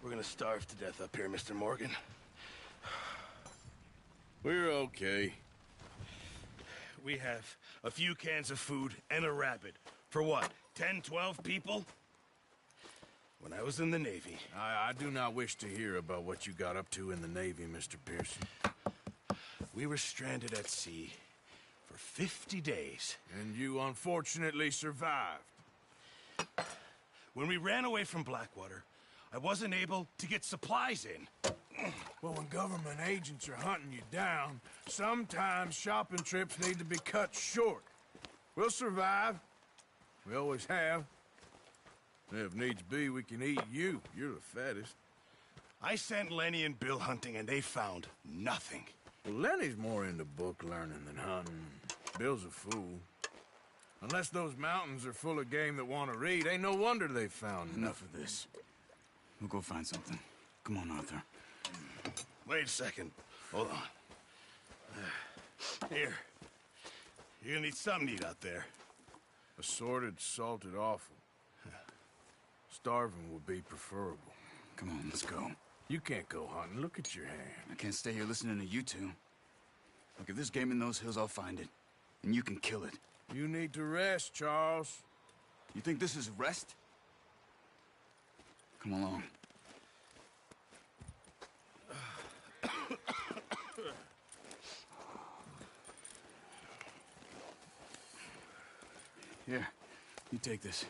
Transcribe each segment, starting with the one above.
We're gonna starve to death up here, Mr. Morgan. We're okay. We have a few cans of food and a rabbit. For what, 10, 12 people? When I was in the Navy... I do not wish to hear about what you got up to in the Navy, Mr. Pearson. We were stranded at sea for 50 days. And you unfortunately survived. When we ran away from Blackwater, I wasn't able to get supplies in. Well, when government agents are hunting you down, sometimes shopping trips need to be cut short. We'll survive. We always have. If needs be, we can eat you. You're the fattest. I sent Lenny and Bill hunting, and they found nothing. Well, Lenny's more into book learning than hunting. Bill's a fool. Unless those mountains are full of game that want to read, ain't no wonder they found Enough of this. We'll go find something. Come on, Arthur. Wait a second. Hold on. Here. You're gonna need something to eat out there. Assorted, salted offal. Starving would be preferable. Come on, let's go. You can't go hunting. Look at your hand. I can't stay here listening to you two. Look, if there's game in those hills, I'll find it. And you can kill it. You need to rest, Charles. You think this is rest? Come along. Here, you take this.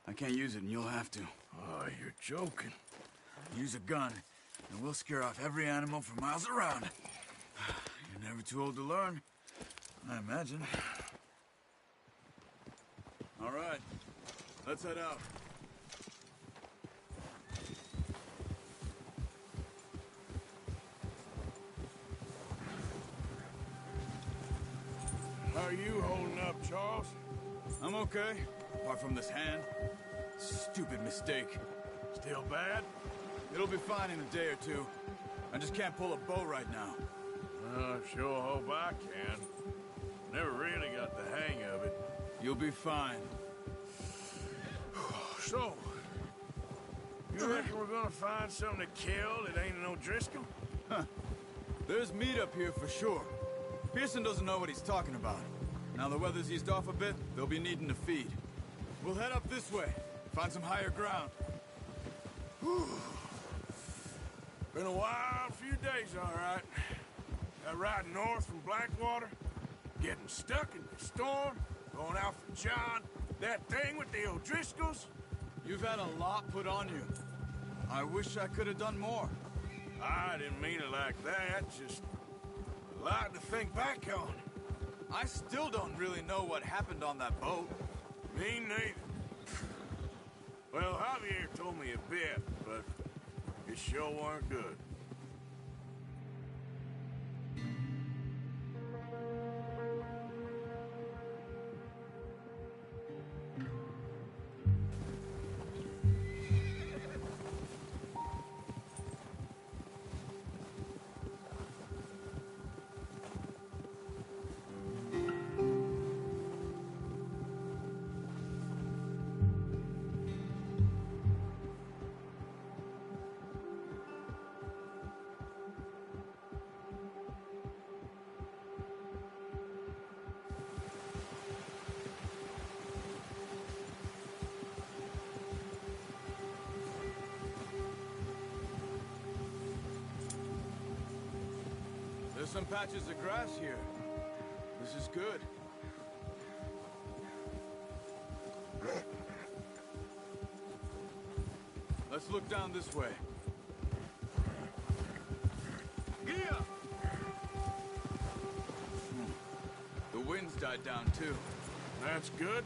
I can't use it, and you'll have to. Oh, you're joking. Use a gun, and we'll scare off every animal for miles around. You're never too old to learn, I imagine. All right, let's head out. How are you holding up, Charles? I'm okay, apart from this hand. Stupid mistake. Still bad? It'll be fine in a day or two. I just can't pull a bow right now. Sure hope I can. Never really got the hang of it. You'll be fine. So, you reckon we're gonna find something to kill that ain't an O'Driscoll? There's meat up here for sure. Pearson doesn't know what he's talking about. Now the weather's eased off a bit, they'll be needing to feed. We'll head up this way, find some higher ground. Been a wild few days, all right. That ride north from Blackwater, getting stuck in the storm, going out for John, that thing with the O'Driscolls. You've had a lot put on you. I wish I could have done more. I didn't mean it like that, just a lot to think back on. I still don't really know what happened on that boat. Me neither. Well, Javier told me a bit, but it sure weren't good. There's some patches of grass here. This is good. Let's look down this way. Yeah! The wind's died down too. That's good.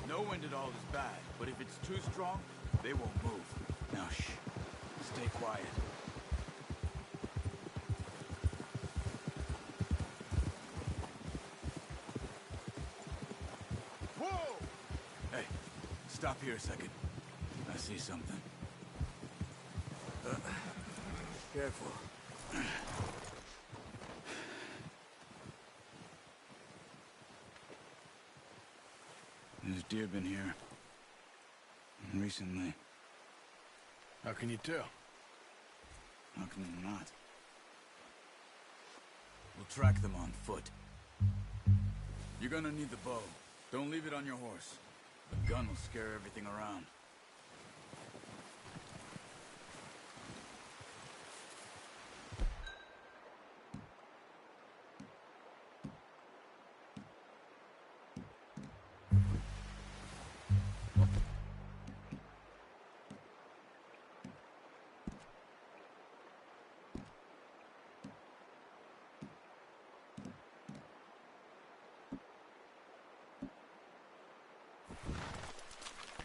No wind at all is bad, but if it's too strong, they won't move. Now shh. Stay quiet. Whoa! Hey, stop here a second. I see something. Careful. There's deer been here. Recently. How can you tell? How can you not? We'll track them on foot. You're gonna need the bow. Don't leave it on your horse. The gun will scare everything around.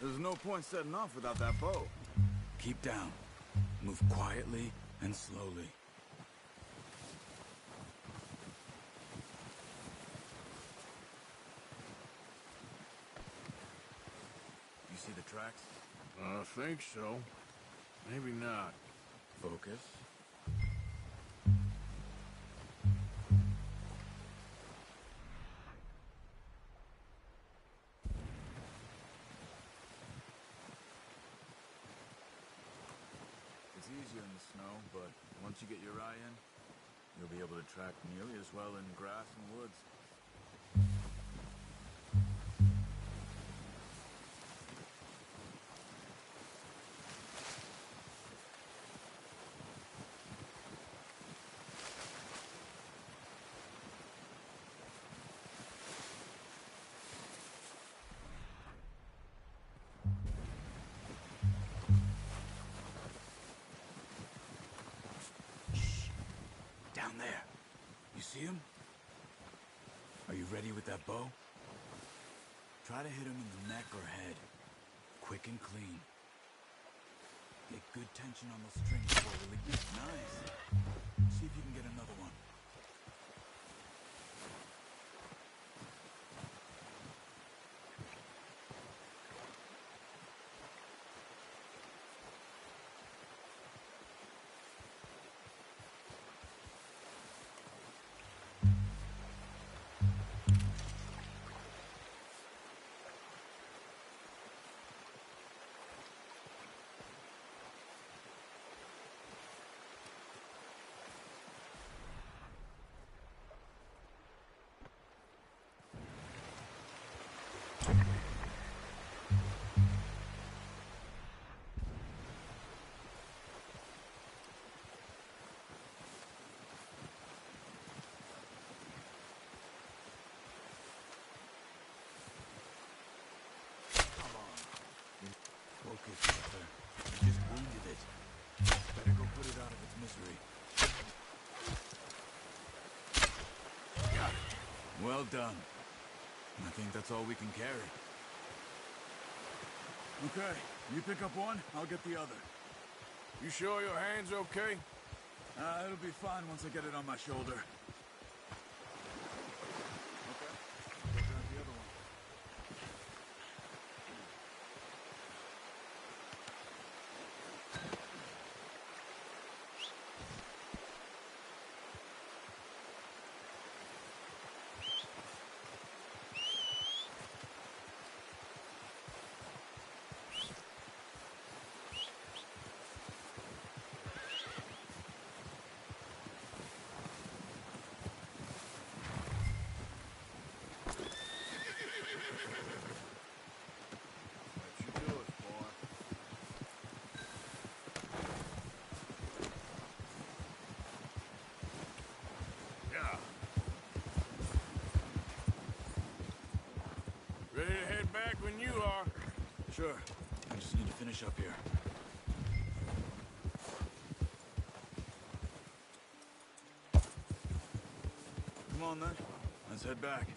There's no point setting off without that bow. Keep down. Move quietly and slowly. You see the tracks? I think so. Maybe not. Focus. It's easier in the snow, but once you get your eye in, you'll be able to track nearly as well in grass and woods. Down there. You see him? Are you ready with that bow? Try to hit him in the neck or head. Quick and clean. Get good tension on the string before release. Nice. See if you can get another one. Focus, Arthur. You just wounded it. Better go put it out of its misery. Got it. Well done. I think that's all we can carry. Okay, you pick up one, I'll get the other. You sure your hand's okay? It'll be fine once I get it on my shoulder. Okay, go grab the other one. That should do it, boy. Yeah. Ready to head back when you are. Sure, I just need to finish up here. Come on then, let's head back.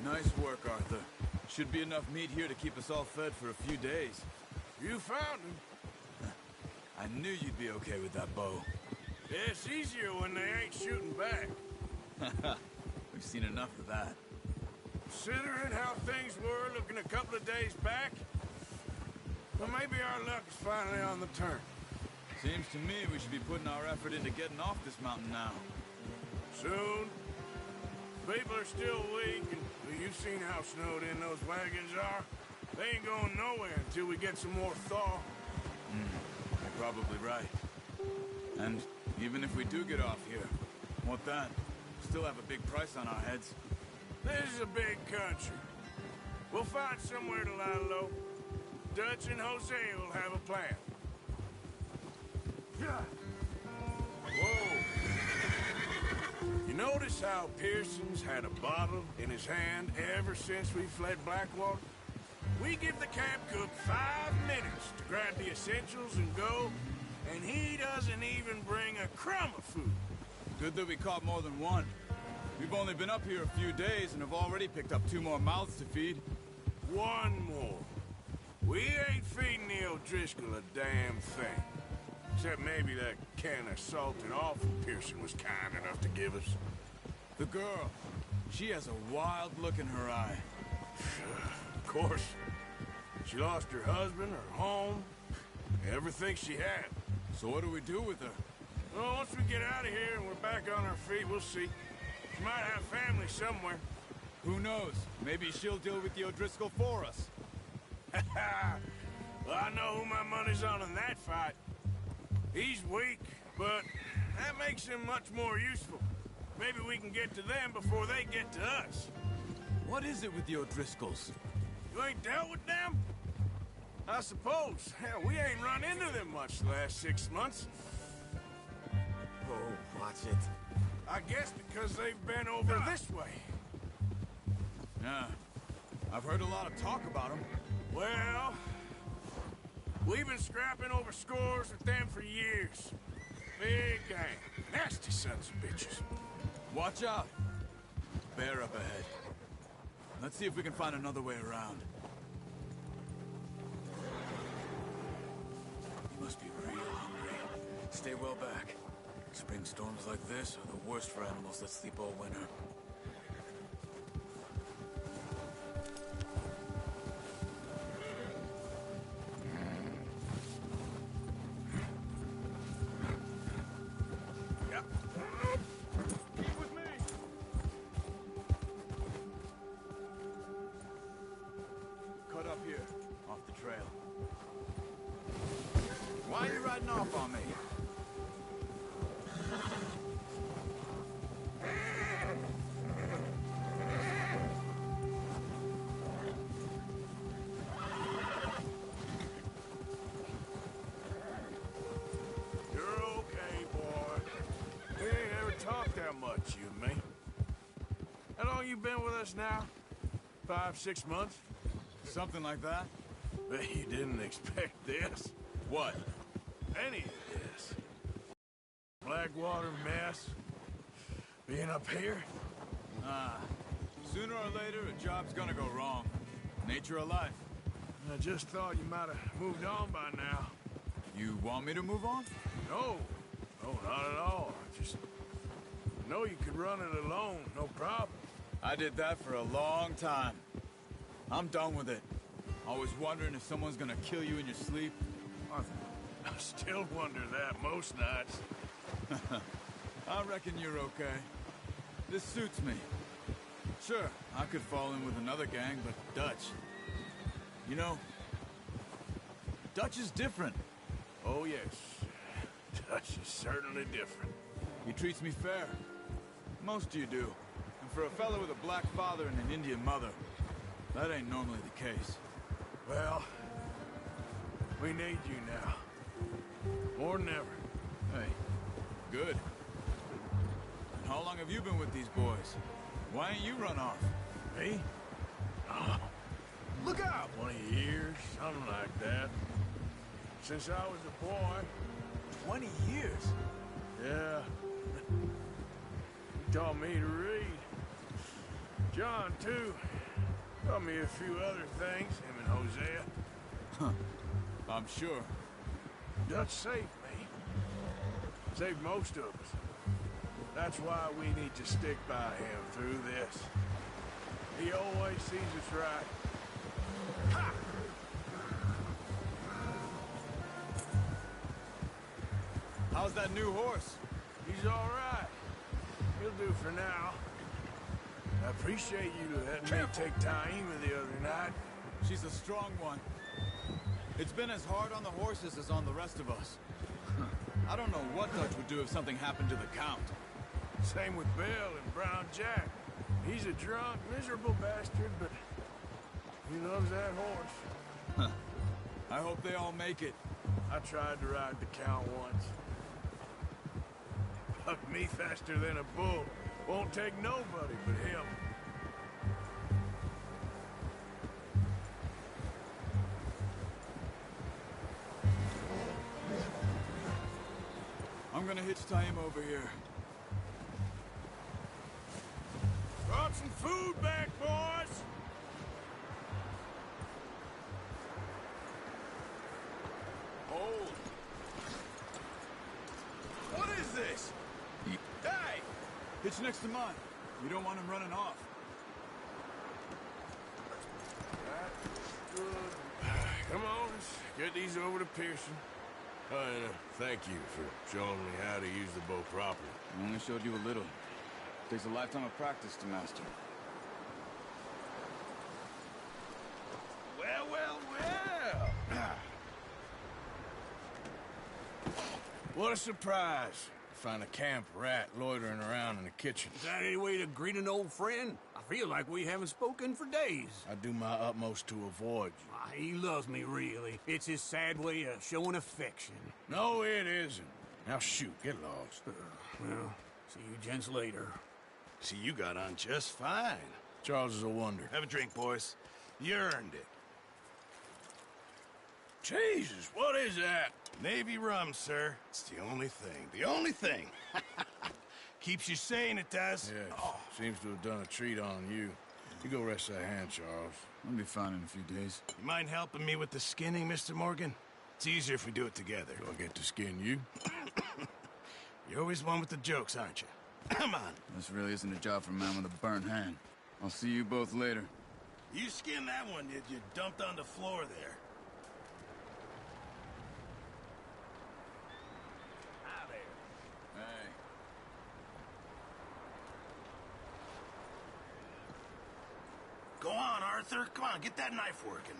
Nice work, Arthur. Should be enough meat here to keep us all fed for a few days. You found him. I knew you'd be okay with that bow. Yeah, it's easier when they ain't shooting back. We've seen enough of that. Considering how things were looking a couple of days back, well, maybe our luck is finally on the turn. Seems to me we should be putting our effort into getting off this mountain now. Soon. People are still weak, and well, you've seen how snowed in those wagons are. They ain't going nowhere until we get some more thaw. You're probably right. And even if we do get off here, what then? Still have a big price on our heads. This is a big country. We'll find somewhere to lie low. Dutch and Hosea will have a plan. Whoa! You notice how Pearson's had a bottle in his hand ever since we fled Blackwater? We give the camp cook 5 minutes to grab the essentials and go, and he doesn't even bring a crumb of food. Good that we caught more than one. We've only been up here a few days and have already picked up 2 more mouths to feed. 1 more. We ain't feeding the O'Driscoll a damn thing. Except maybe that can of salted offal Pearson was kind enough to give us. The girl. She has a wild look in her eye. Of course. She lost her husband, her home, everything she had. So what do we do with her? Well, once we get out of here and we're back on our feet, we'll see. She might have family somewhere. Who knows? Maybe she'll deal with the O'Driscoll for us. Well, I know who my money's on in that fight. He's weak, but that makes him much more useful. Maybe we can get to them before they get to us. What is it with the O'Driscolls? You ain't dealt with them? I suppose. Hell, we ain't run into them much the last 6 months. Oh, watch it. I guess because they've been over this way. Yeah. I've heard a lot of talk about them. Well, we've been scrapping over scores with them for years. Big gang. Nasty sons of bitches. Watch out. Bear up ahead. Let's see if we can find another way around. You must be real hungry. Stay well back. Spring storms like this are the worst for animals that sleep all winter. Keep with me. Cut up here, off the trail. Why are you riding off on me? You're okay, boy. We ain't ever talked that much, you and me. How long you been with us now? 5, 6 months? Something like that? Bet you didn't expect this. What? Any of this. Blackwater mess. Being up here? Sooner or later, a job's gonna go wrong. Nature of life. I just thought you might have moved on by now. You want me to move on? No. No, not at all. I just know you could run it alone, no problem. I did that for a long time. I'm done with it. Always wondering if someone's gonna kill you in your sleep. I still wonder that most nights. I reckon you're okay. This suits me. Sure, I could fall in with another gang, but Dutch... You know, Dutch is different. Oh, yes. Dutch is certainly different. He treats me fair. Most of you do. And for a fellow with a black father and an Indian mother, that ain't normally the case. Well, we need you now. More than ever. Hey, good. And how long have you been with these boys? Why ain't you run off? Me? Oh, look out! 20 years, something like that. Since I was a boy. 20 years? Yeah. He taught me to read. John, too. Taught me a few other things, him and Hosea. Huh. I'm sure. Dutch saved me. Saved most of us. That's why we need to stick by him through this. He always sees us right. Ha! How's that new horse? He's all right. He'll do for now. I appreciate you letting me take Taima the other night. She's a strong one. It's been as hard on the horses as on the rest of us. I don't know what Dutch would do if something happened to the Count. Same with Bill and Brown Jack. He's a drunk, miserable bastard, but he loves that horse. I hope they all make it. I tried to ride the Count once. Bucked me faster than a bull. Won't take nobody but him. I'm gonna hitch Taima over here. Brought some food back, boys! Hold. What is this? Hey! Hitch next to mine. You don't want him running off. That's good. Come on, let's get these over to Pearson. Oh, and thank you for showing me how to use the bow properly. I only showed you a little. Takes a lifetime of practice to master. Well, well, well! What a surprise. Find a camp rat loitering around in the kitchen. Is that any way to greet an old friend? I feel like we haven't spoken for days. I do my utmost to avoid you. He loves me, really. It's his sad way of showing affection. No, it isn't. Now shoot, get lost. Well, see you gents later. See, you got on just fine. Charles is a wonder. Have a drink, boys. You earned it. Jesus, what is that? Navy rum, sir. It's the only thing. The only thing. Keeps you sane, it does. Yes, seems to have done a treat on you. You go rest that hand, Charles. I'll be fine in a few days. You mind helping me with the skinning, Mr. Morgan? It's easier if we do it together. Do I get to skin you? You're always one with the jokes, aren't you? Come on. This really isn't a job for a man with a burnt hand. I'll see you both later. You skinned that one you dumped on the floor there. Hey. Go on, Arthur. Come on, get that knife working.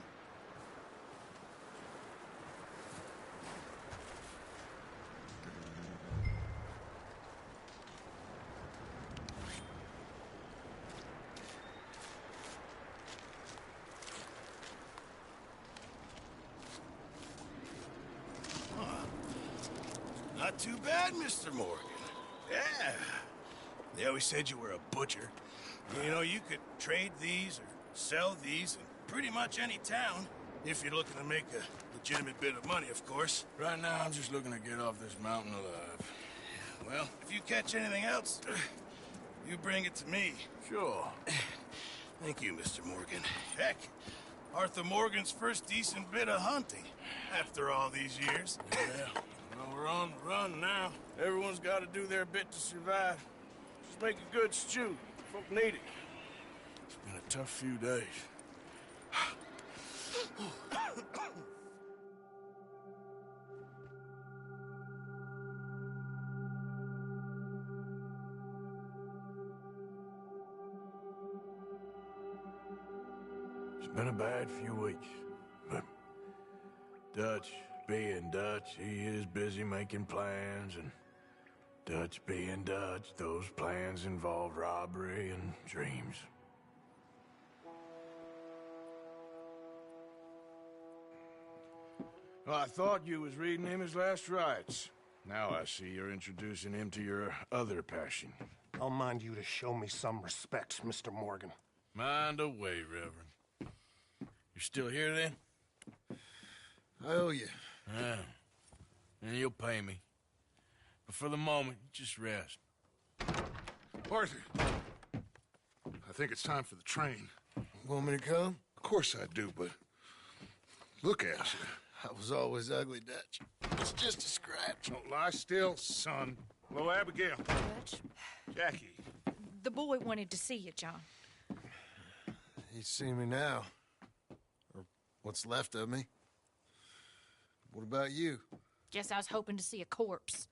Not too bad, Mr. Morgan. Yeah. They always said you were a butcher. You know, you could trade these or sell these in pretty much any town, if you're looking to make a legitimate bit of money, of course. Right now, I'm just looking to get off this mountain alive. Well, if you catch anything else, you bring it to me. Sure. Thank you, Mr. Morgan. Heck, Arthur Morgan's first decent bit of hunting after all these years. Yeah. Well, we're on the run now. Everyone's got to do their bit to survive. Just make a good stew. Folk need it. It's been a tough few days. It's been a bad few weeks, but Dutch being Dutch, he is busy making plans, and Dutch being Dutch, those plans involve robbery and dreams. Well, I thought you was reading him his last rites. Now I see you're introducing him to your other passion. I'll mind you to show me some respect, Mr. Morgan. Mind away, Reverend. You're still here, then? I owe you. Yeah. And you'll pay me. But for the moment, just rest. Arthur, I think it's time for the train. Want me to come? Of course I do, but look at you. I was always ugly, Dutch. It's just a scratch. Don't lie still, son. Hello, Abigail. Dutch, Jackie. the boy wanted to see you, John. He's seen me now. Or what's left of me. What about you? Guess I was hoping to see a corpse.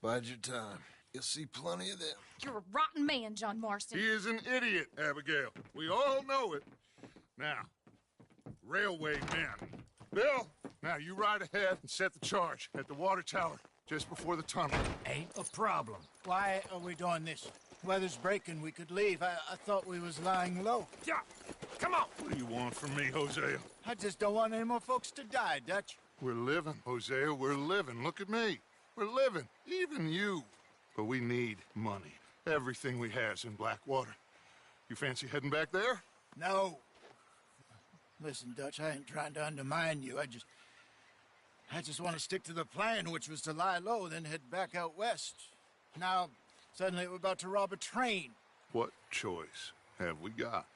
Bide your time. You'll see plenty of them. You're a rotten man, John Marston. He is an idiot, Abigail. We all know it. Now, railway men. Bill, now you ride ahead and set the charge at the water tower just before the tunnel. Ain't a problem. Why are we doing this? Weather's breaking. We could leave. I thought we was lying low. Yeah, come on. What do you want from me, Hosea? I just don't want any more folks to die, Dutch. We're living, Hosea. We're living. Look at me. We're living. Even you. But we need money. Everything we has in Blackwater. You fancy heading back there? No. Listen, Dutch, I ain't trying to undermine you. I just want to stick to the plan, which was to lie low, then head back out west. Now, suddenly we're about to rob a train. What choice have we got?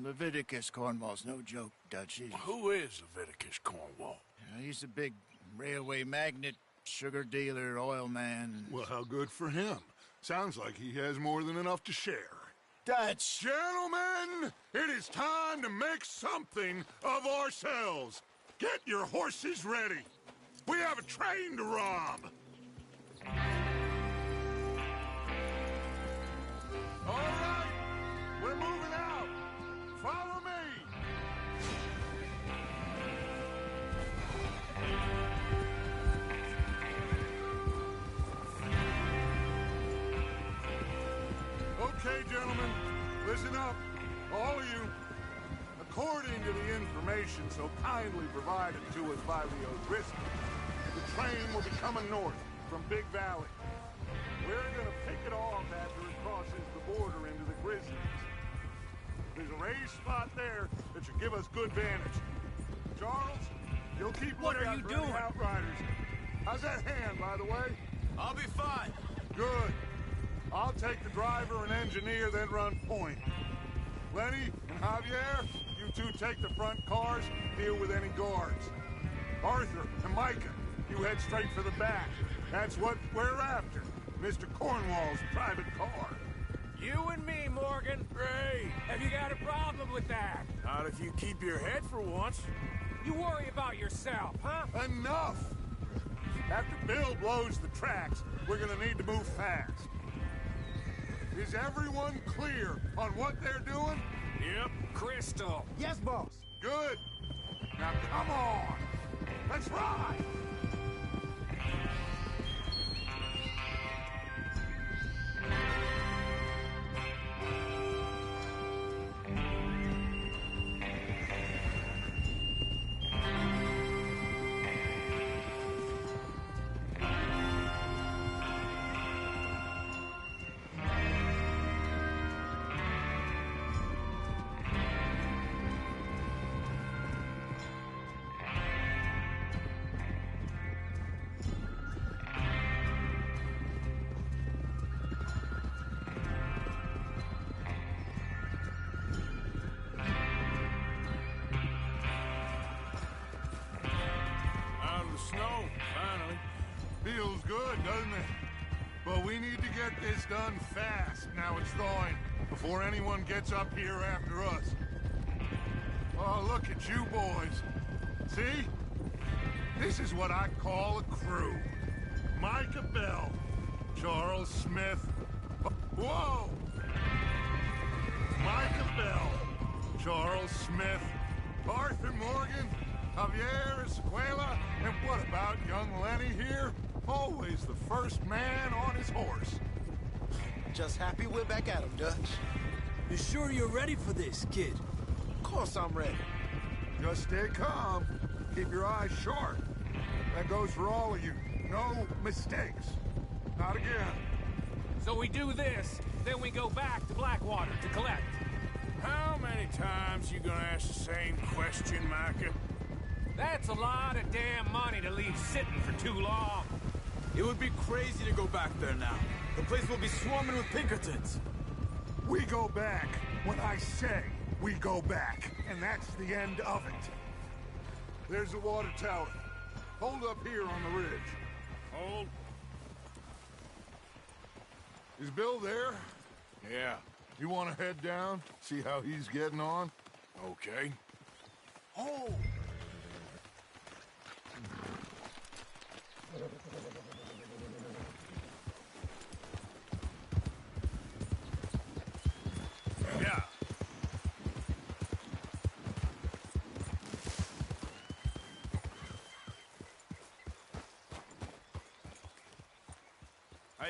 Leviticus Cornwall's no joke, Dutch. Who is Leviticus Cornwall? He's a big railway magnate, sugar dealer, oil man. Well, how good for him. Sounds like he has more than enough to share. Dutch! Gentlemen, it is time to make something of ourselves. Get your horses ready. We have a train to rob. All right, we're moving out. Follow me. Okay, gentlemen, listen up, all of you. According to the information so kindly provided to us by the O'Driscoll, the train will be coming north from Big Valley. We're gonna pick it off after it crosses the border into the Grizzlies. There's a raised spot there that should give us good vantage. Charles, you'll keep What are lookout you for any doing? outriders. How's that hand, by the way? I'll be fine. Good. I'll take the driver and engineer, then run point. Lenny and Javier, you two take the front cars, deal with any guards. Arthur and Micah, you head straight for the back. That's what we're after. Mr. Cornwall's private car. You and me, Morgan. Great. Have you got a problem with that? Not if you keep your head for once. You worry about yourself, huh? Enough! After Bill blows the tracks, we're gonna need to move fast. Is everyone clear on what they're doing? Yep. Crystal. Yes, boss. Good. Now come on. Let's ride. Out of the snow, finally. Feels good, doesn't it? But we need to get this done fast, now it's thawing, before anyone gets up here after us. Oh, look at you boys. See? This is what I call a crew. Micah Bell, Charles Smith. Whoa! Micah Bell, Charles Smith, Arthur Morgan, Javier Escuela, and what about young Lenny here? Always the first man on his horse. Just happy we're back at him, Dutch. You sure you're ready for this, kid? Of course I'm ready. Just stay calm. Keep your eyes sharp. That goes for all of you. No mistakes. Not again. So we do this, then we go back to Blackwater to collect. How many times you gonna ask the same question, Micah? That's a lot of damn money to leave sitting for too long. It would be crazy to go back there now. The place will be swarming with Pinkertons. We go back when I say we go back, and that's the end of it. There's the water tower. Hold up here on the ridge. Hold. Is Bill there? Yeah. You want to head down, see how he's getting on? Okay. Oh!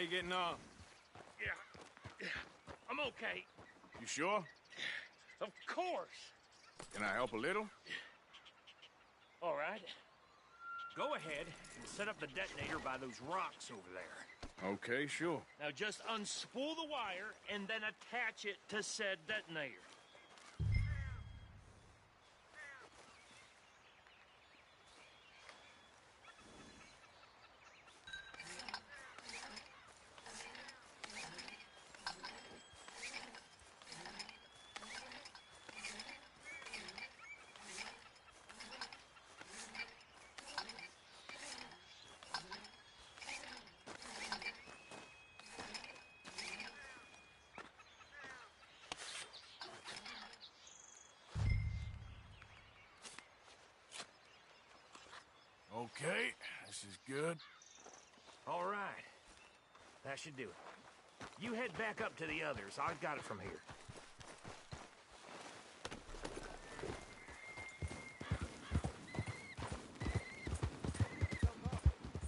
you getting on? Yeah. I'm okay. You sure? Of course. Can I help a little? All right. Go ahead and set up the detonator by those rocks over there. Okay, sure. Now just unspool the wire and then attach it to said detonator. Okay, this is good. All right. That should do it. You head back up to the others. I've got it from here.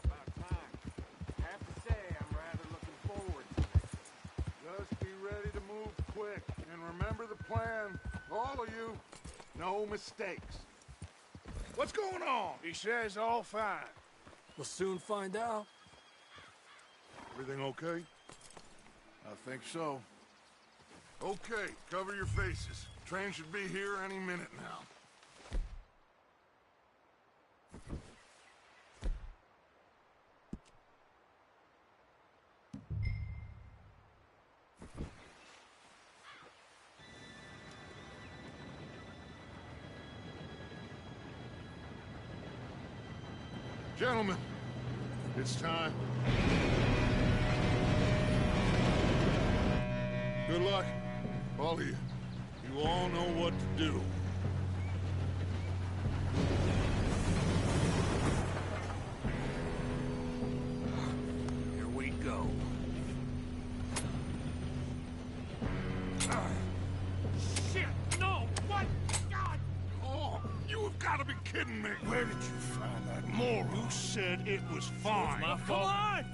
About time. Have to say, I'm rather looking forward to this. Just be ready to move quick. And remember the plan. All of you. No mistakes. What's going on? He says all fine. We'll soon find out. Everything okay? I think so. Okay, cover your faces. Train should be here any minute now. Gentlemen, it's time. Good luck, all of you. You all know what to do. Here we go. Shit! No! What? God! Oh, you have got to be kidding me. Where did you find that moron? You said it was fine. My Come fault. on!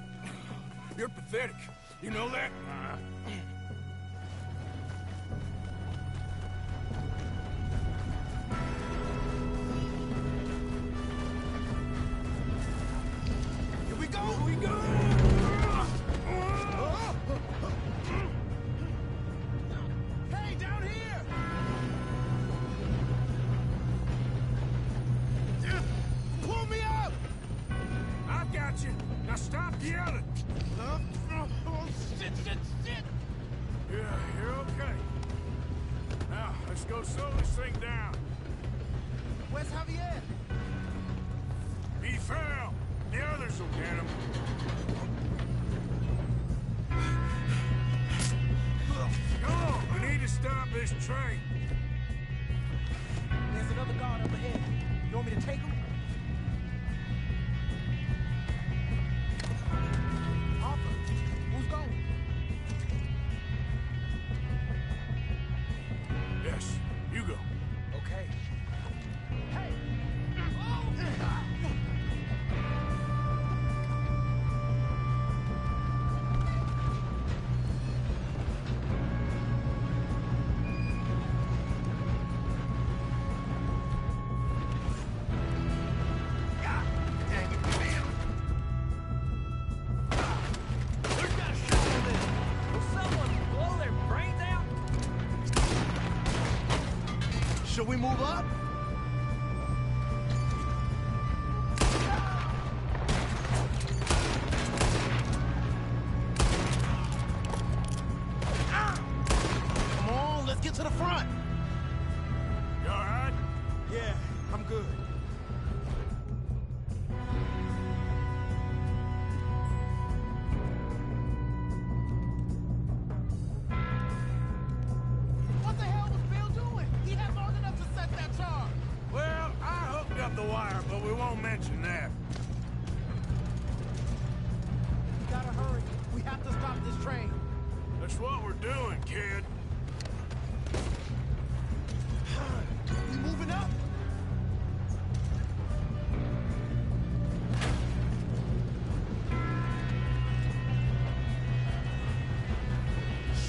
You're pathetic. You know that? Here we go! Here we go! Hey, down here! Pull me up! I got you. Now stop yelling. Oh, shit! Yeah, you're okay. Now, let's go slow this thing down. Where's Javier? He fell. The others will get him. Come on, we need to stop this train. There's another guard up ahead. You want me to take him? Arthur, who's going? Yes, you go. Okay. Hey! There's got a shot on this! Will someone blow their brains out? Should we move up? Come on, let's get to the front. You all right? Yeah, I'm good. What the hell was Bill doing? He had long enough to set that charge. Well, I hooked up the wire, but we won't mention that. We gotta hurry. We have to stop this train. That's what we're doing, kid. We moving up?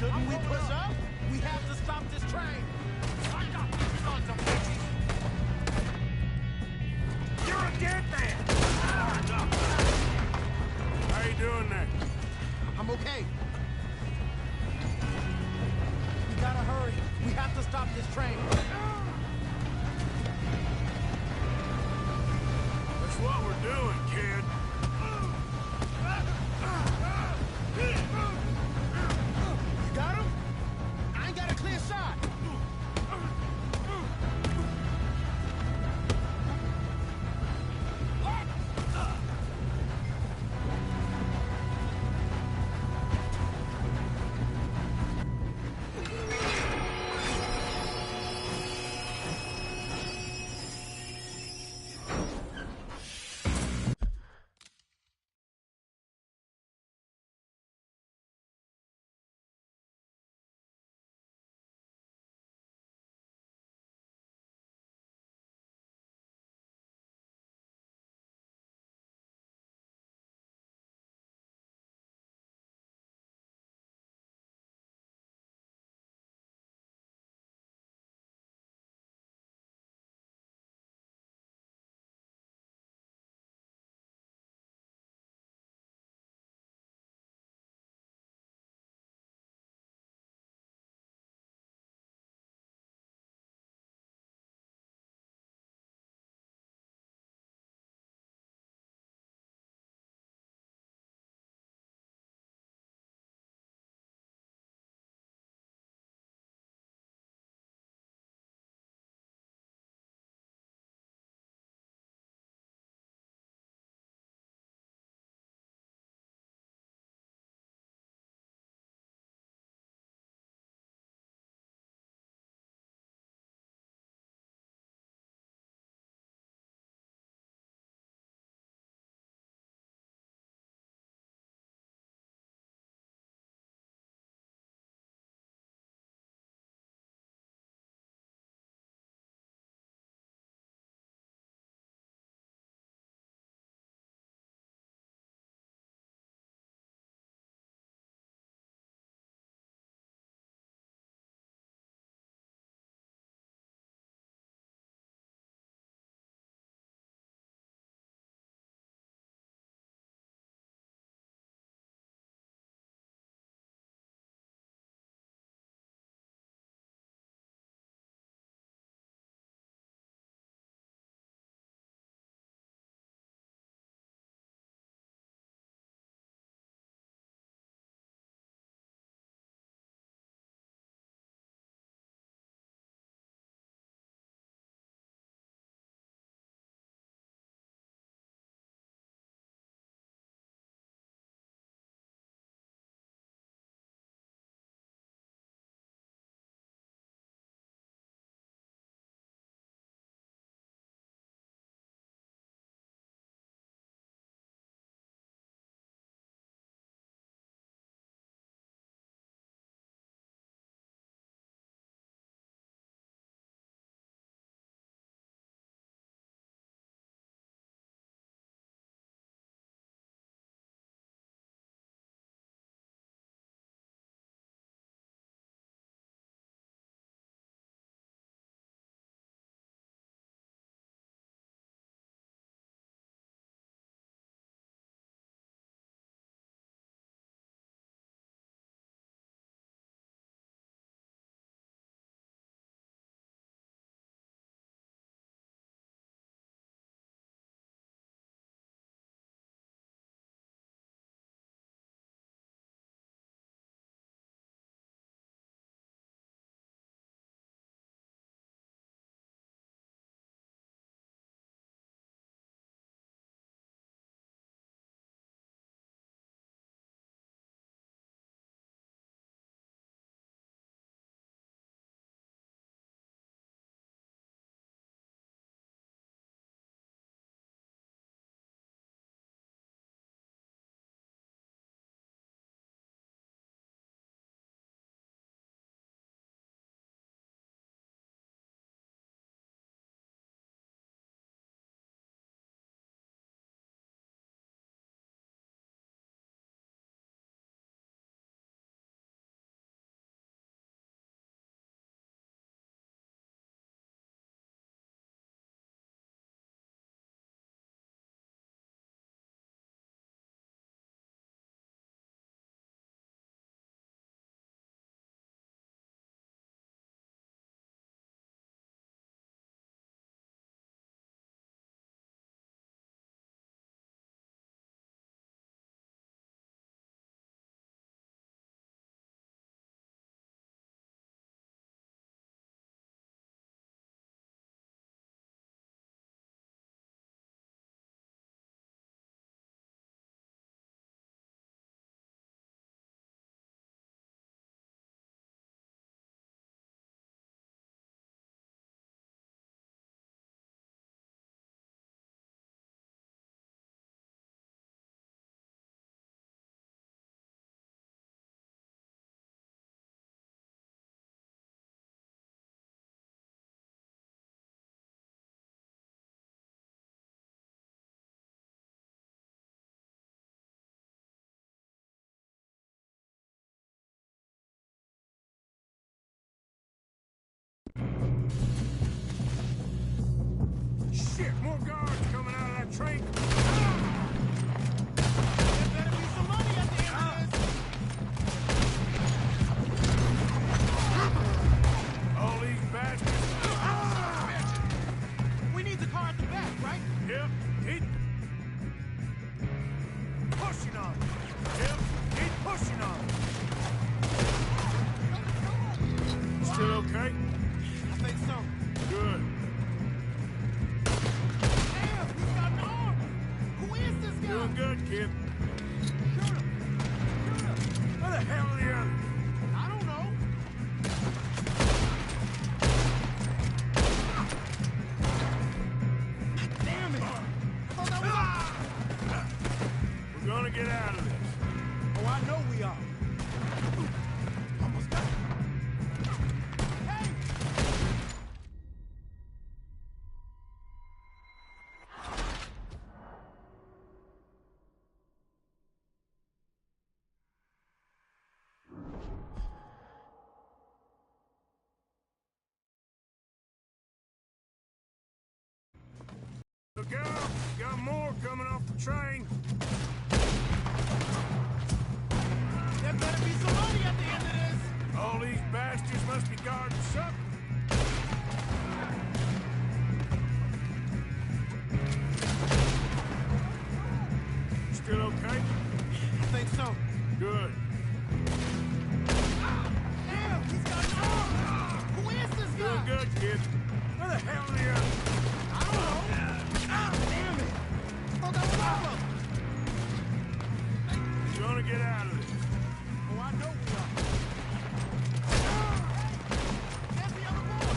Shouldn't we push up? We have to stop this train. I got these sons of bitches. You're a dead man! How you doing there? I'm okay. We gotta hurry. We have to stop this train. That's what we're doing, kid. You got him? I ain't got a clear shot. Shit, more guards coming out of that train. There better be some money at the end of this. All these bastards. We need the car at the back, right? Yep, keep pushing on. Yep, keep pushing on. Still okay? I think so. Good. Damn, he's got an arm. Who is this guy? Doing good, kid. Shoot him. Shoot him. Where the hell are the others? I don't know. Damn it. I thought that was We're gonna get out of this. Oh, I know we are. Almost got it. Hey! Look out! Got more coming off the train. There better be some money at the end of this. All these bastards must be guarding something. Still okay? I think so. Good. Damn, he's got an arm. Who is this Doing guy? good, kid. Where the hell are the others? I don't know. Damn it. I thought that was all of them. We're gonna get out of this. Oh, I know we are. There's the other boy.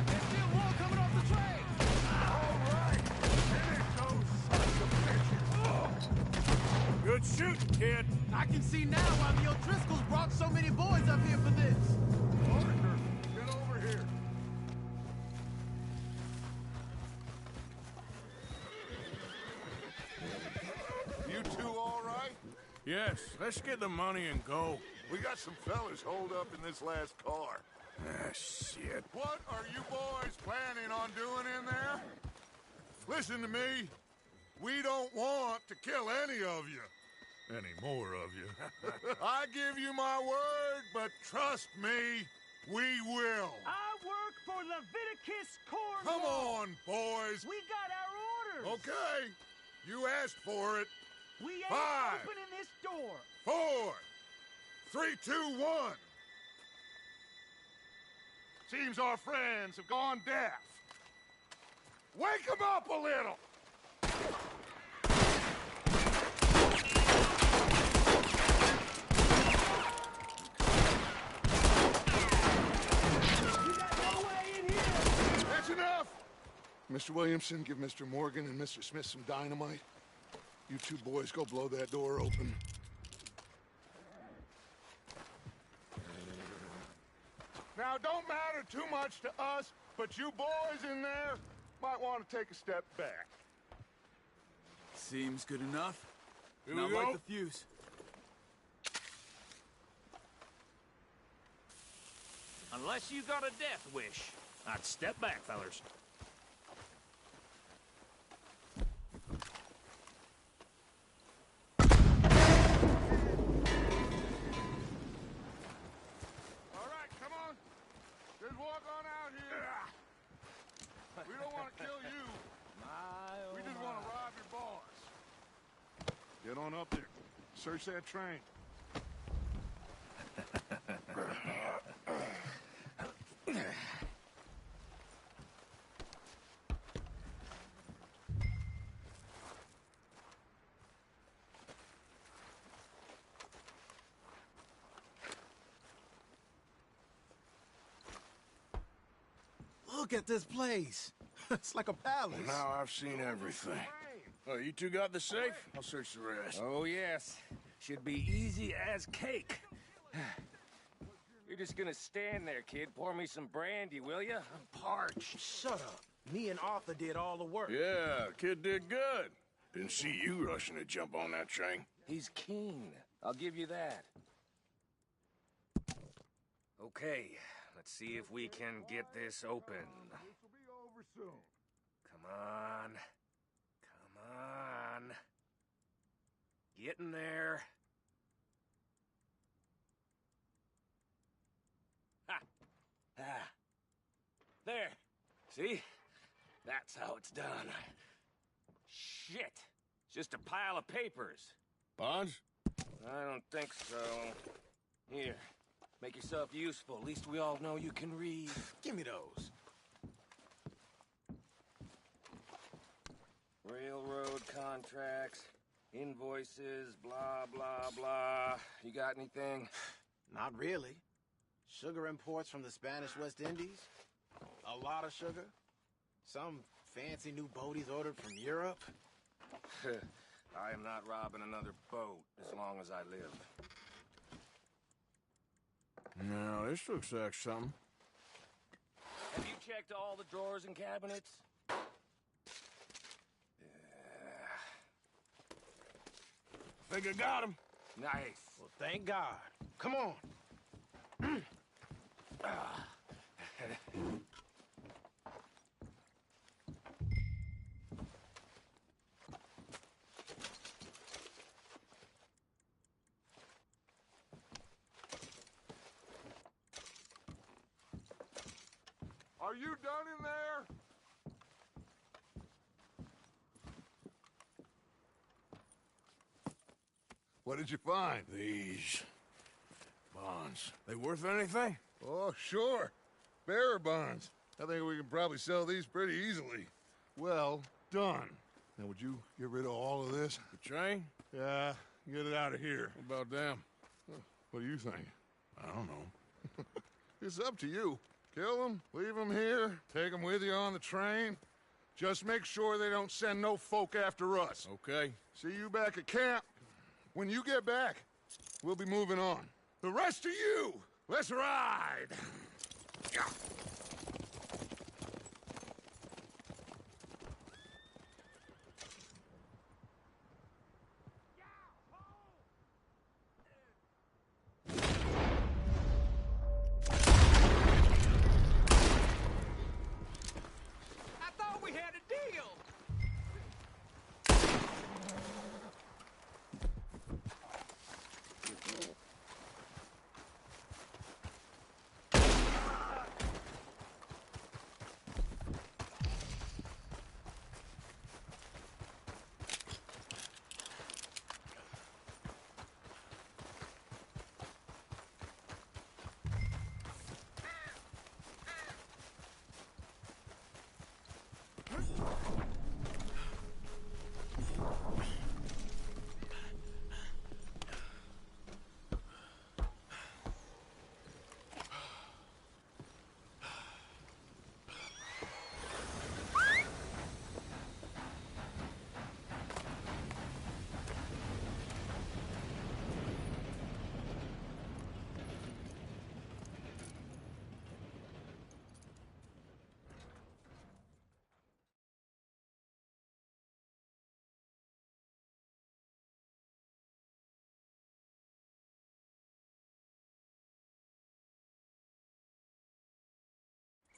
There's still more coming off the train. All right. There it goes, sons of bitches. Good shooting, kid. I can see now why the O'Driscolls brought so many boys up here for this. Parker, get over here. You two all right? Yes, let's get the money and go. We got some fellas holed up in this last car. Ah, shit. What are you boys planning on doing in there? Listen to me. We don't want to kill any of you. Any more of you. I give you my word, but trust me, we will. I work for Leviticus Corps. Come on, boys. We got our orders. Okay. You asked for it. We ain't 5, opening this door. 4, 3, 2, 1. Seems our friends have gone deaf. Wake them up a little. You got no way in here. That's enough. Mr. Williamson, give Mr. Morgan and Mr. Smith some dynamite. You two boys go blow that door open. Now, don't matter too much to us, but you boys in there might want to take a step back. Seems good enough. Here Now we go. light the fuse. Unless you got a death wish, I'd step back, fellers. All right, come on. Just walk on out here. We don't want to kill you. We just want to rob your boss. Get on up there. Search that train. Look at this place. It's like a palace. Now I've seen everything. Oh, you two got the safe? I'll search the rest. Oh, yes. Should be easy as cake. You're just gonna stand there, kid. Pour me some brandy, will ya? I'm parched. Shut up. Me and Arthur did all the work. Yeah, kid did good. Didn't see you rushing to jump on that train. He's keen. I'll give you that. Okay, let's see if we can get this open. This will be over soon. Come on. Come on. Get in there. Ha! Ah. There. See? That's how it's done. Shit. It's just a pile of papers. Bonds? I don't think so. Here. Make yourself useful. At least we all know you can read. Give me those. Railroad contracts, invoices, blah, blah, blah. You got anything? Not really. Sugar imports from the Spanish West Indies. A lot of sugar. Some fancy new boaties ordered from Europe. I am not robbing another boat as long as I live. No, this looks like something. Have you checked all the drawers and cabinets? Think I got him. Nice. Well, thank God. Come on. Are you done in there? What did you find? These bonds. They worth anything? Oh, sure. Bearer bonds. I think we can probably sell these pretty easily. Well done. Now, would you get rid of all of this? The train? Yeah, get it out of here. What about them? What do you think? I don't know. It's up to you. Kill them, leave them here, take them with you on the train. Just make sure they don't send no folk after us. Okay. See you back at camp. When you get back, we'll be moving on. The rest of you, let's ride! I thought we had a deal.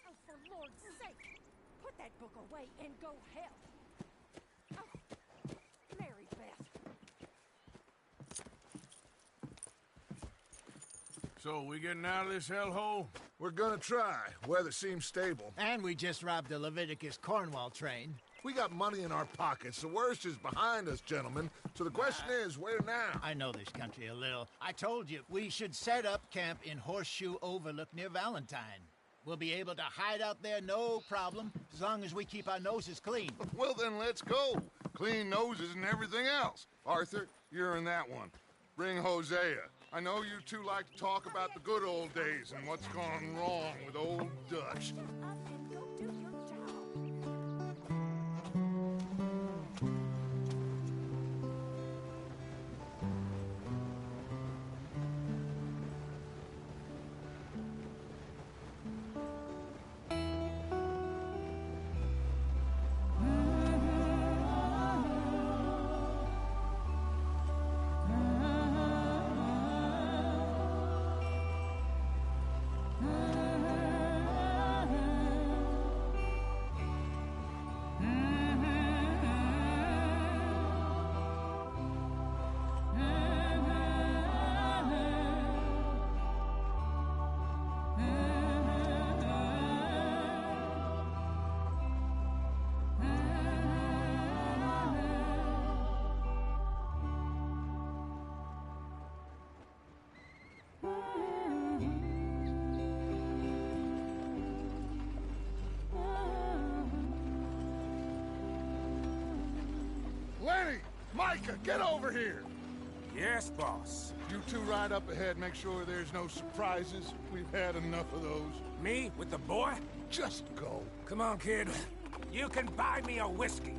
Oh, for Lord's sake, put that book away and go help. Oh, Mary Beth. So, we getting out of this hellhole? We're gonna try. Weather seems stable. And we just robbed the Leviticus Cornwall train. We got money in our pockets. The worst is behind us, gentlemen. So the question is, where now? I know this country a little. I told you, we should set up camp in Horseshoe Overlook near Valentine. We'll be able to hide out there no problem, as long as we keep our noses clean. Well, then let's go. Clean noses and everything else. Arthur, you're in that one. Bring Hosea. I know you two like to talk about the good old days and what's gone wrong with old Dutch. Micah, get over here! Yes, boss. You two ride up ahead, make sure there's no surprises. We've had enough of those. Me with the boy? Just go. Come on, kid. You can buy me a whiskey.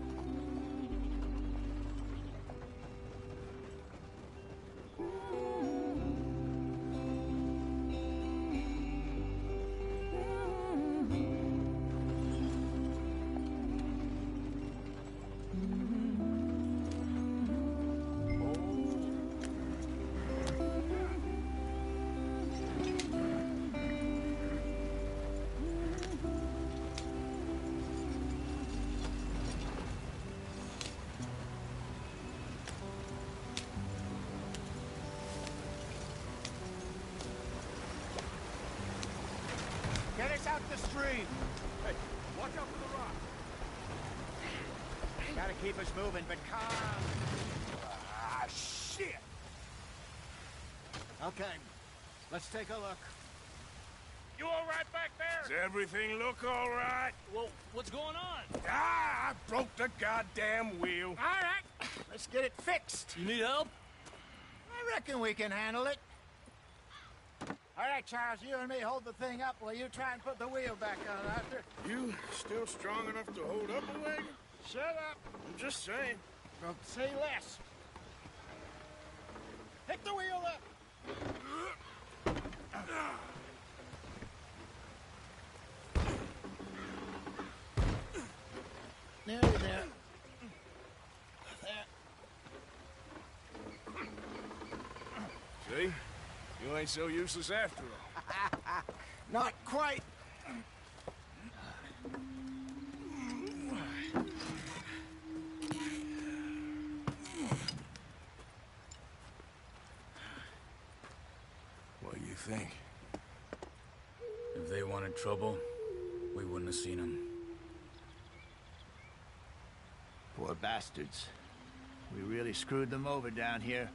Get us out the stream. Hey, watch out for the rock. Gotta keep us moving, but calm. Ah, shit! Okay, let's take a look. You all right back there? Does everything look all right? Well, what's going on? Ah, I broke the goddamn wheel. All right, let's get it fixed. You need help? I reckon we can handle it. All right, Charles, you and me hold the thing up while you try and put the wheel back on, Arthur. You still strong enough to hold up a wagon? Shut up. I'm just saying. Well, say less. Pick the wheel up. Nearly there. See? You ain't so useless after all. Not quite. What do you think? If they wanted trouble, we wouldn't have seen them. Poor bastards. We really screwed them over down here.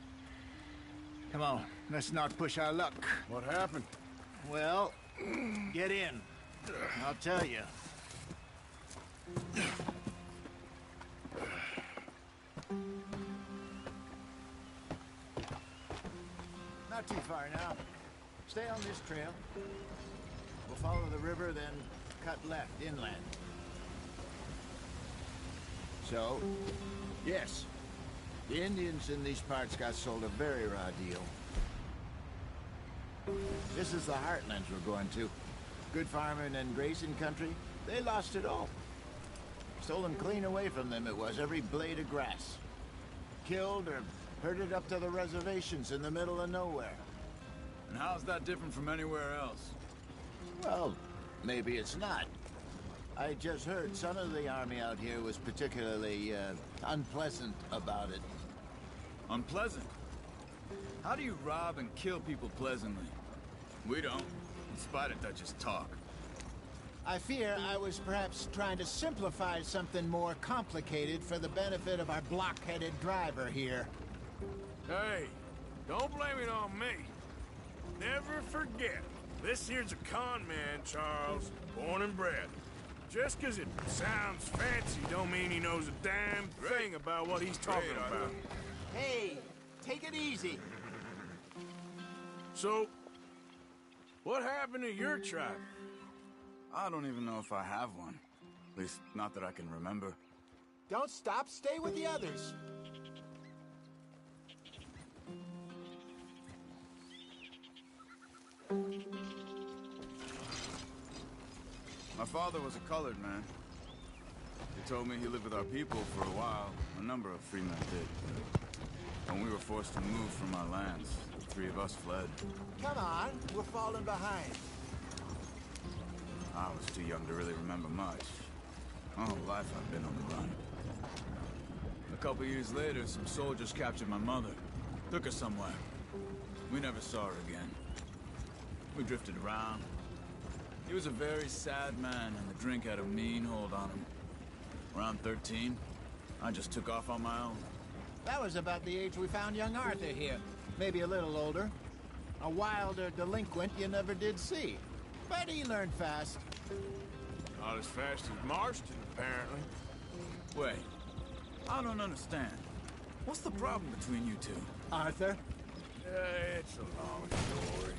Come on, let's not push our luck. What happened? Well, get in. I'll tell you. Not too far now. Stay on this trail. We'll follow the river, then cut left inland. So, yes, the Indians in these parts got sold a very raw deal. This is the heartlands we're going to. Good farming and grazing country, they lost it all. Stolen clean away from them it was, every blade of grass. Killed or herded up to the reservations in the middle of nowhere. And how's that different from anywhere else? Well, maybe it's not. I just heard some of the army out here was particularly, unpleasant about it. Unpleasant? How do you rob and kill people pleasantly? We don't, in spite of Dutch's talk. I fear I was perhaps trying to simplify something more complicated for the benefit of our block-headed driver here. Hey, don't blame it on me. Never forget, this here's a con man, Charles, born and bred. Just 'cause it sounds fancy don't mean he knows a damn thing about what he's talking about. Hey, take it easy. So, what happened to your tribe? I don't even know if I have one. At least, not that I can remember. Don't stop, stay with the others. My father was a colored man. He told me he lived with our people for a while. A number of free men did. When we were forced to move from our lands, the three of us fled. Come on, we're falling behind. I was too young to really remember much. My whole life I've been on the run. A couple years later, some soldiers captured my mother. Took her somewhere. We never saw her again. We drifted around. He was a very sad man, and the drink had a mean hold on him. Around 13, I just took off on my own. That was about the age we found young Arthur here. Maybe a little older. A wilder delinquent you never did see. But he learned fast. Not as fast as Marston, apparently. Wait, I don't understand. What's the problem between you two? Arthur? It's a long story.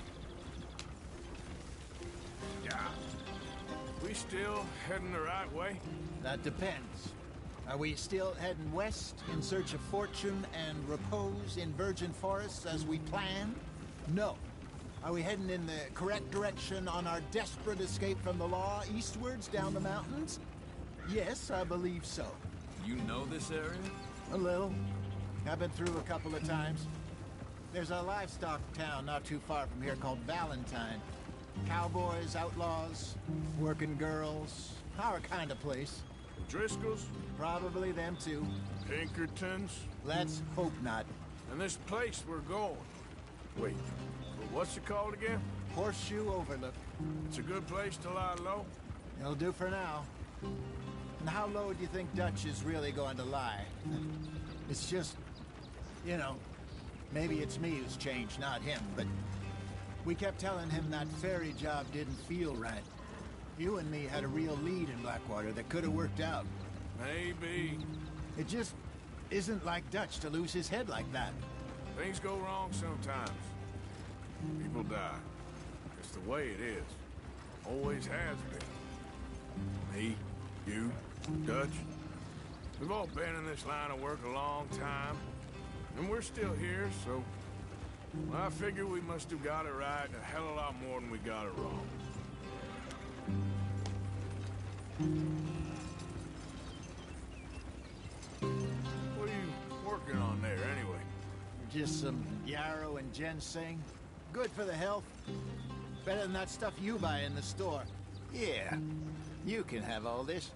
Yeah. We still heading the right way? That depends. Are we still heading west in search of fortune and repose in virgin forests as we planned? No. Are we heading in the correct direction on our desperate escape from the law eastwards down the mountains? Yes, I believe so. You know this area? A little. I've been through a couple of times. There's a livestock town not too far from here called Valentine. Cowboys, outlaws, working girls, our kind of place. Driscolls? Probably them too. Pinkertons? Let's hope not. And this place we're going. Wait, what's it called again? Horseshoe Overlook. It's a good place to lie low? It'll do for now. And how low do you think Dutch is really going to lie? It's just, you know, maybe it's me who's changed, not him, but we kept telling him that ferry job didn't feel right. You and me had a real lead in Blackwater that could have worked out. Maybe. It just isn't like Dutch to lose his head like that. Things go wrong sometimes. People die. It's the way it is. Always has been. Me, you, Dutch. We've all been in this line of work a long time. And we're still here, so... well, I figure we must have got it right a hell of a lot more than we got it wrong. What are you working on there, anyway? Just some yarrow and ginseng. Good for the health. Better than that stuff you buy in the store. Yeah, you can have all this.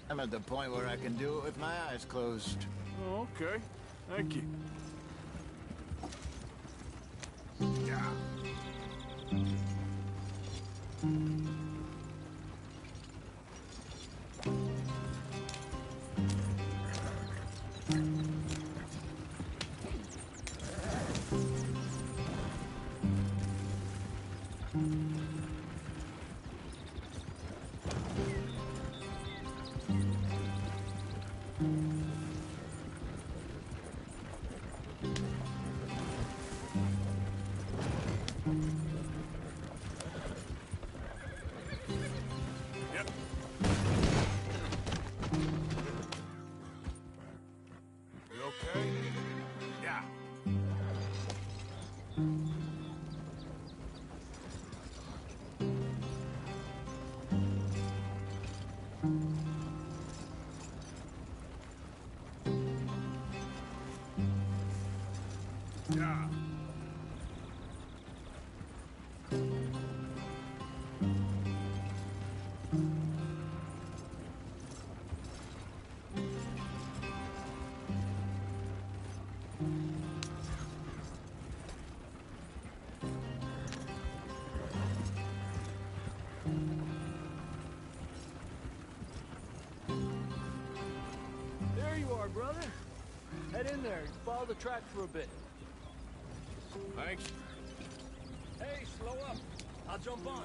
I'm at the point where I can do it with my eyes closed. Oh, okay. Thank you. Yeah. Yeah. There you are, brother. Head in there and follow the track for a bit. Thanks. Hey, slow up. I'll jump on.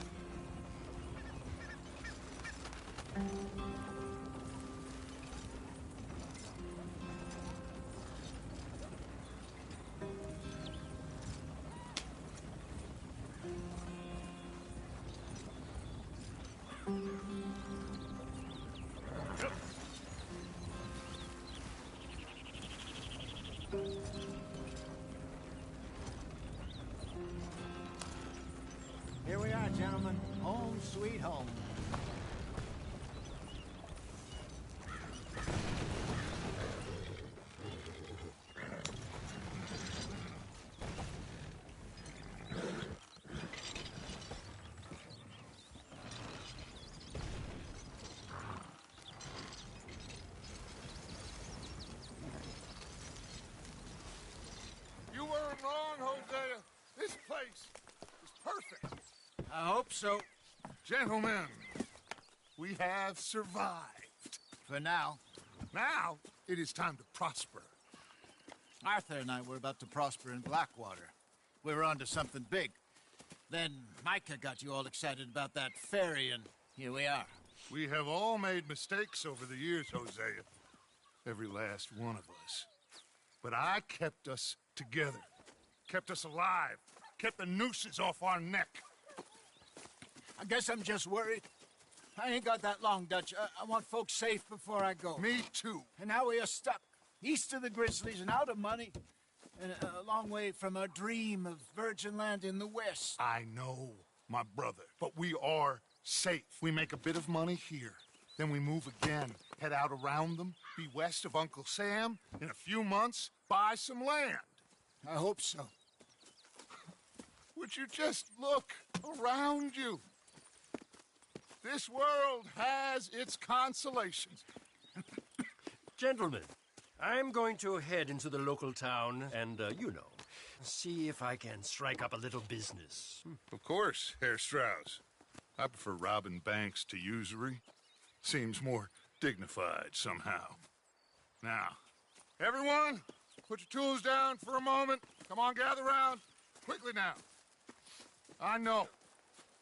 Here we are, gentlemen. Home sweet home. You weren't wrong, Hosea. This place is perfect. I hope so. Gentlemen, we have survived. For now. Now, it is time to prosper. Arthur and I were about to prosper in Blackwater. We were onto something big. Then Micah got you all excited about that ferry, and here we are. We have all made mistakes over the years, Hosea. Every last one of us. But I kept us together, kept us alive, kept the nooses off our neck. I guess I'm just worried. I ain't got that long, Dutch. I want folks safe before I go. Me too. And now we are stuck, east of the Grizzlies and out of money, and a long way from a dream of virgin land in the west. I know, my brother, but we are safe. We make a bit of money here, then we move again, head out around them, be west of Uncle Sam, in a few months, buy some land. I hope so. Would you just look around you? This world has its consolations. Gentlemen, I'm going to head into the local town and, see if I can strike up a little business. Of course, Herr Strauss. I prefer robbing banks to usury. Seems more dignified somehow. Now, everyone, put your tools down for a moment. Come on, gather round. Quickly now. I know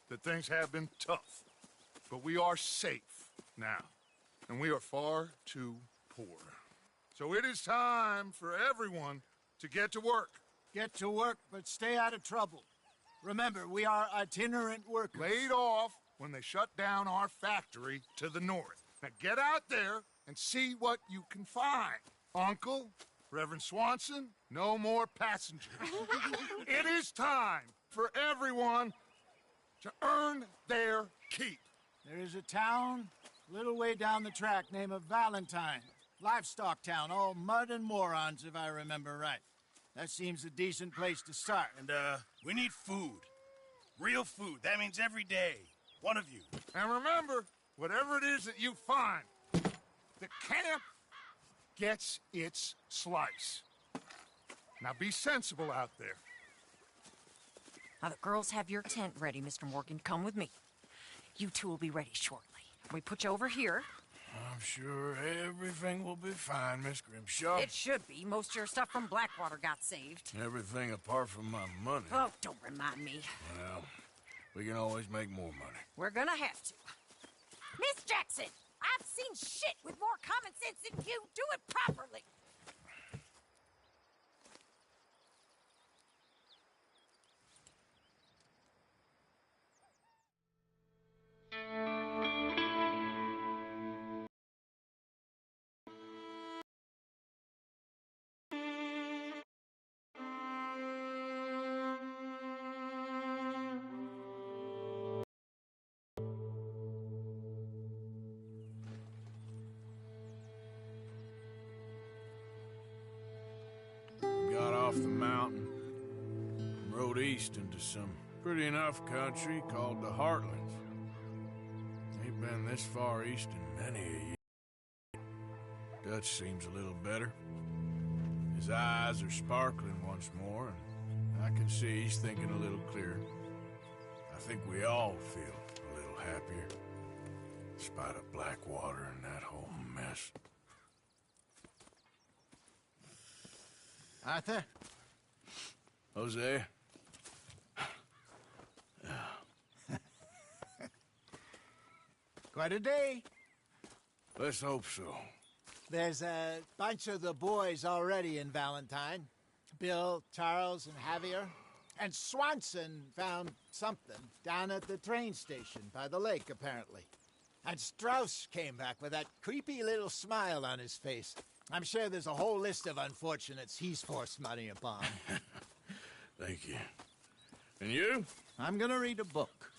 that things have been tough, but we are safe now, and we are far too poor. So it is time for everyone to get to work. Get to work, but stay out of trouble. Remember, we are itinerant workers. Laid off when they shut down our factory to the north. Now get out there and see what you can find. Uncle, Reverend Swanson, no more passengers. It is time for everyone to earn their keep. There is a town a little way down the track named Valentine. Livestock town, all mud and morons, if I remember right. That seems a decent place to start. And, we need food. Real food. That means every day. One of you. And remember, whatever it is that you find, the camp gets its slice. Now be sensible out there. Now the girls have your tent ready, Mr. Morgan. Come with me. You two will be ready shortly. We put you over here. I'm sure everything will be fine, Miss Grimshaw. It should be. Most of your stuff from Blackwater got saved. Everything apart from my money. Oh, don't remind me. Well, we can always make more money. We're gonna have to. Miss Jackson, I've seen shit with more common sense than you. Do it properly. Got off the mountain, rode east into some pretty enough country called the Heartlands. Ain't been this far east in many a year. Dutch seems a little better. His eyes are sparkling once more, and I can see he's thinking a little clearer. I think we all feel a little happier, in spite of Blackwater and that whole mess. Arthur? Jose? Quite a day. Let's hope so. There's a bunch of the boys already in Valentine. Bill, Charles, and Javier. And Swanson found something down at the train station by the lake, apparently. And Strauss came back with that creepy little smile on his face. I'm sure there's a whole list of unfortunates he's forced money upon. Thank you. And you? I'm gonna read a book.